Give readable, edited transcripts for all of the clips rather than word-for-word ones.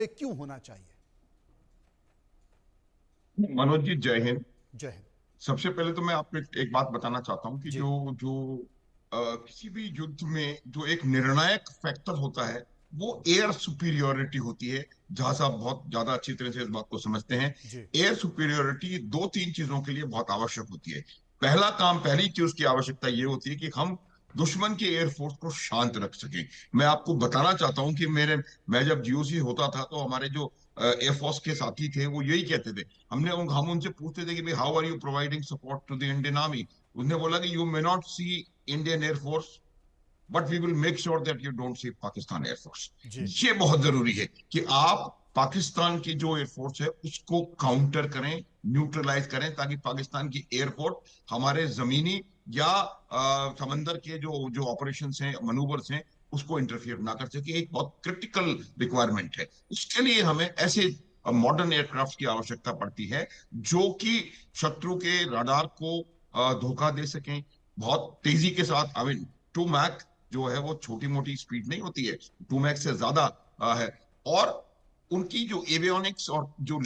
ये क्यों होना चाहिए? मनोज जी, जय हिंद। जय हिंद। सबसे पहले तो मैं आपको एक बात बताना चाहता हूँ कि जी। जो जो किसी भी युद्ध में जो एक निर्णायक फैक्टर होता है वो एयर सुपीरियोरिटी होती है। जहां से आप बहुत ज्यादा अच्छी तरह से इस बात को समझते हैं। जी। एयर सुपीरियोरिटी दो तीन चीजों के लिए बहुत आवश्यक होती है। पहला काम, पहली चीज की आवश्यकता ये होती है कि हम दुश्मन के एयरफोर्स को शांत रख सकें। मैं आपको बताना चाहता हूं कि मैं जब जीओसी होता था तो हमारे जो एयरफोर्स के साथी थे वो यही कहते थे। हम उनसे पूछते थे कि भाई, how are you providing support to the Indian army. उसने बोला कि you may not see Indian air force, but we will make sure that you don't see Pakistan air force. जी। ये बहुत जरूरी है कि आप पाकिस्तान की जो एयरफोर्स है उसको काउंटर करें, न्यूट्रलाइज करें, ताकि पाकिस्तान की एयरपोर्ट हमारे जमीनी या समंदर के जो ऑपरेशन हैं, मनूवर्स हैं, उसको इंटरफियर ना कर सके। एक बहुत क्रिटिकल रिक्वायरमेंट है। उसके लिए हमें ऐसे मॉडर्न एयरक्राफ्ट की आवश्यकता पड़ती है जो कि शत्रु के रडार को धोखा दे सकें बहुत तेजी के साथ। आई मीन, 2 मैक जो है वो छोटी मोटी स्पीड नहीं होती है, 2 मैक से ज्यादा है। और उनकी जो एवियोनिक्स और जो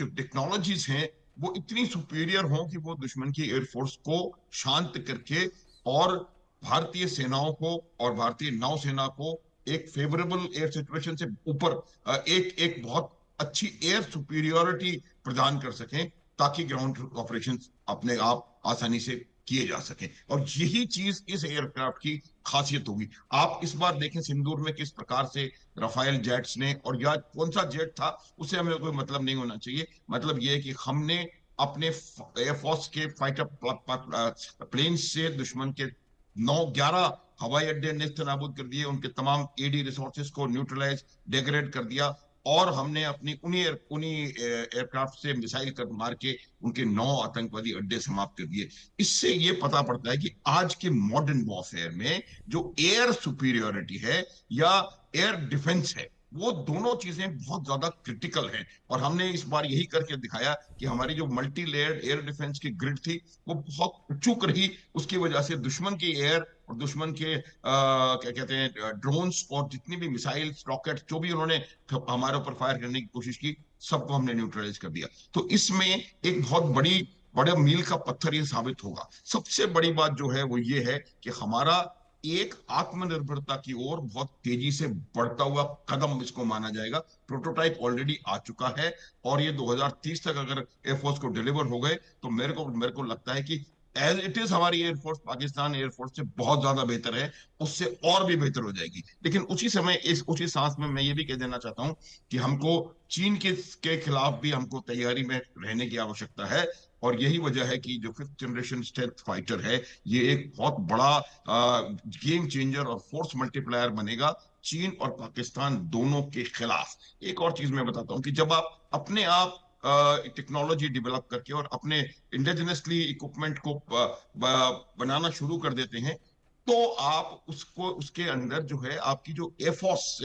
टेक्नोलॉजीज हैं वो इतनी सुपीरियर हों कि वो दुश्मन की एयरफोर्स को शांत करके और भारतीय सेनाओं को और भारतीय नौसेना को एक फेवरेबल एयर सिचुएशन से ऊपर एक एक बहुत अच्छी एयर सुपीरियोरिटी प्रदान कर सकें, ताकि ग्राउंड ऑपरेशन अपने आप आसानी से किए जा सके। और यही चीज इस एयरक्राफ्ट की खासियत होगी। आप इस बार देखें सिंदूर में किस प्रकार से राफेल जेट्स ने, और या कौन सा जेट था उससे हमें कोई मतलब नहीं होना चाहिए। मतलब यह है कि हमने अपने एयरफोर्स के फाइटर प्लेन से दुश्मन के 9-11 हवाई अड्डे नेस्त नाबूद कर दिए, उनके तमाम एडी रिसोर्सेज को न्यूट्रलाइज, डेग्रेड कर दिया। और हमने अपनी उन्हीं एयरक्राफ्ट से मिसाइल कर मार के उनके 9 आतंकवादी अड्डे समाप्त कर दिए। इससे ये पता पड़ता है कि आज के मॉडर्न वॉरफेयर में जो एयर सुपीरियोरिटी है या एयर डिफेंस है, वो दोनों चीजें बहुत ज्यादा क्रिटिकल हैं। और हमने इस बार यही करके दिखाया कि हमारी जो मल्टी लेयर्ड एयर डिफेंस की ग्रिड थी वो बहुत चूक रही। उसकी वजह से दुश्मन की एयर और दुश्मन के क्या कहते हैं ड्रोन्स और जितनी भी मिसाइल रॉकेट जो भी उन्होंने हमारे ऊपर फायर करने की कोशिश की, सबको हमने न्यूट्रलाइज कर दिया। तो इसमें एक बहुत बड़े मील का पत्थर ये साबित होगा। सबसे बड़ी बात जो है वो ये है कि हमारा एक आत्मनिर्भरता की ओर बहुत तेजी से बढ़ता हुआ कदम इसको माना जाएगा। प्रोटोटाइप ऑलरेडी आ चुका है। और ये 2030 तक अगर एयरफोर्स को डिलीवर हो गए तो मेरे को लगता है कि एज इट इज हमारी एयरफोर्स पाकिस्तान एयरफोर्स से बहुत ज्यादा बेहतर है, उससे और भी बेहतर हो जाएगी। लेकिन उसी समय इस उसी सांस में मैं ये भी कह देना चाहता हूं कि हमको चीन के खिलाफ भी हमको तैयारी में रहने की आवश्यकता है। और यही वजह है कि जो 5th जनरेशन स्टेल्थ फाइटर है, ये एक बहुत बड़ा गेम चेंजर और फोर्स मल्टीप्लायर बनेगा चीन और पाकिस्तान दोनों के खिलाफ। एक और चीज मैं बताता हूँ कि जब आप अपने आप टेक्नोलॉजी डेवलप करके और अपने इंडिजिनसली इक्विपमेंट को बनाना शुरू कर देते हैं, तो आप उसको उसके अंदर जो है आपकी जो एयरफोर्स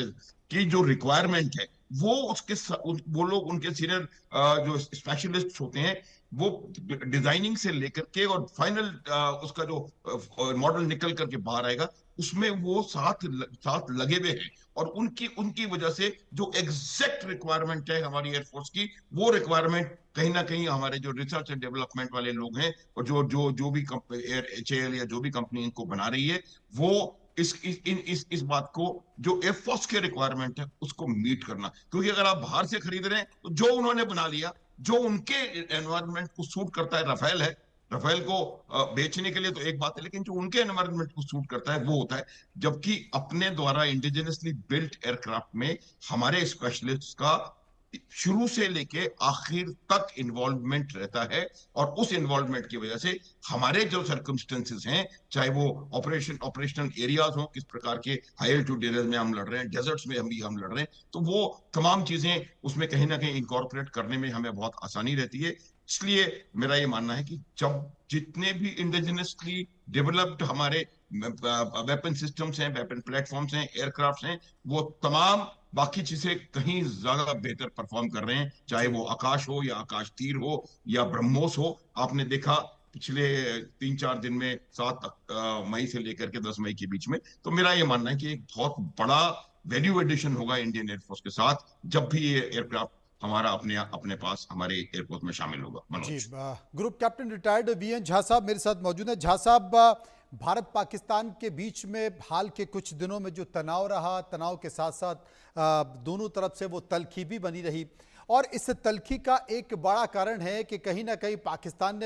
की जो रिक्वायरमेंट है वो वो लोग उनके सीनियर जो स्पेशलिस्ट होते हैं वो डिजाइनिंग से लेकर के और फाइनल उसका जो मॉडल निकल करके बाहर आएगा, उसमें वो साथ लगे हुए हैं। और उनकी उनकी वजह से जो एग्जैक्ट रिक्वायरमेंट है हमारी एयरफोर्स की, वो रिक्वायरमेंट कहीं ना कहीं हमारे जो रिसर्च एंड डेवलपमेंट वाले लोग हैं और जो भी एयर एचएएल या जो भी कंपनी इनको बना रही है, वो इस बात को जो एयरफोर्स के रिक्वायरमेंट है उसको मीट करना। क्योंकि अगर आप बाहर से खरीद रहे हैं तो जो उन्होंने बना लिया, जो उनके एनवायरनमेंट को सूट करता है, राफेल है, राफेल को बेचने के लिए तो एक बात है, लेकिन जो उनके एनवायरनमेंट को सूट करता है वो होता है। जबकि अपने द्वारा इंडिजिनसली बिल्ट एयरक्राफ्ट में हमारे स्पेशलिस्ट का शुरू से लेके आखिर तक इन्वॉल्वमेंट रहता है। और उस इन्वॉल्वमेंट की वजह से हमारे जो सर्कमस्टेंसेस हैं, चाहे वो ऑपरेशनल एरियाज हो, किस प्रकार के हाई एल्टीट्यूड एरियाज में हम लड़ रहे हैं, डेजर्ट्स में हम लड़ रहे हैं, तो वो तमाम चीजें उसमें कहीं ना कहीं इंकॉर्पोरेट करने में हमें बहुत आसानी रहती है। इसलिए मेरा ये मानना है कि जब जितने भी इंडिजिनसली डेवलप्ड हमारे वेपन सिस्टम्स हैं, वेपन प्लेटफॉर्म्स हैं, एयरक्राफ्ट हैं, वो तमाम बाकी चीजें कहीं ज्यादा बेहतर परफॉर्म कर रहे हैं, चाहे जी। वो आकाश हो या आकाश तीर हो या ब्रह्मोस हो। आपने देखा पिछले 3-4 दिन में 7 मई से लेकर के 10 मई के बीच में। तो मेरा ये मानना है कि एक बहुत बड़ा वैल्यू एडिशन होगा इंडियन एयरफोर्स के साथ जब भी ये एयरक्राफ्ट हमारा अपने अपने पास हमारे एयरपोर्ट में शामिल होगा। जी, Manoj. Group captain retired VN Jha साहब मेरे साथ मौजूद हैं। झा साहब, भारत पाकिस्तान के बीच में हाल के कुछ दिनों में जो तनाव रहा, तनाव के साथ साथ दोनों तरफ से वो तल्खी भी बनी रही, और इस तल्खी का एक बड़ा कारण है कि कहीं ना कहीं पाकिस्तान ने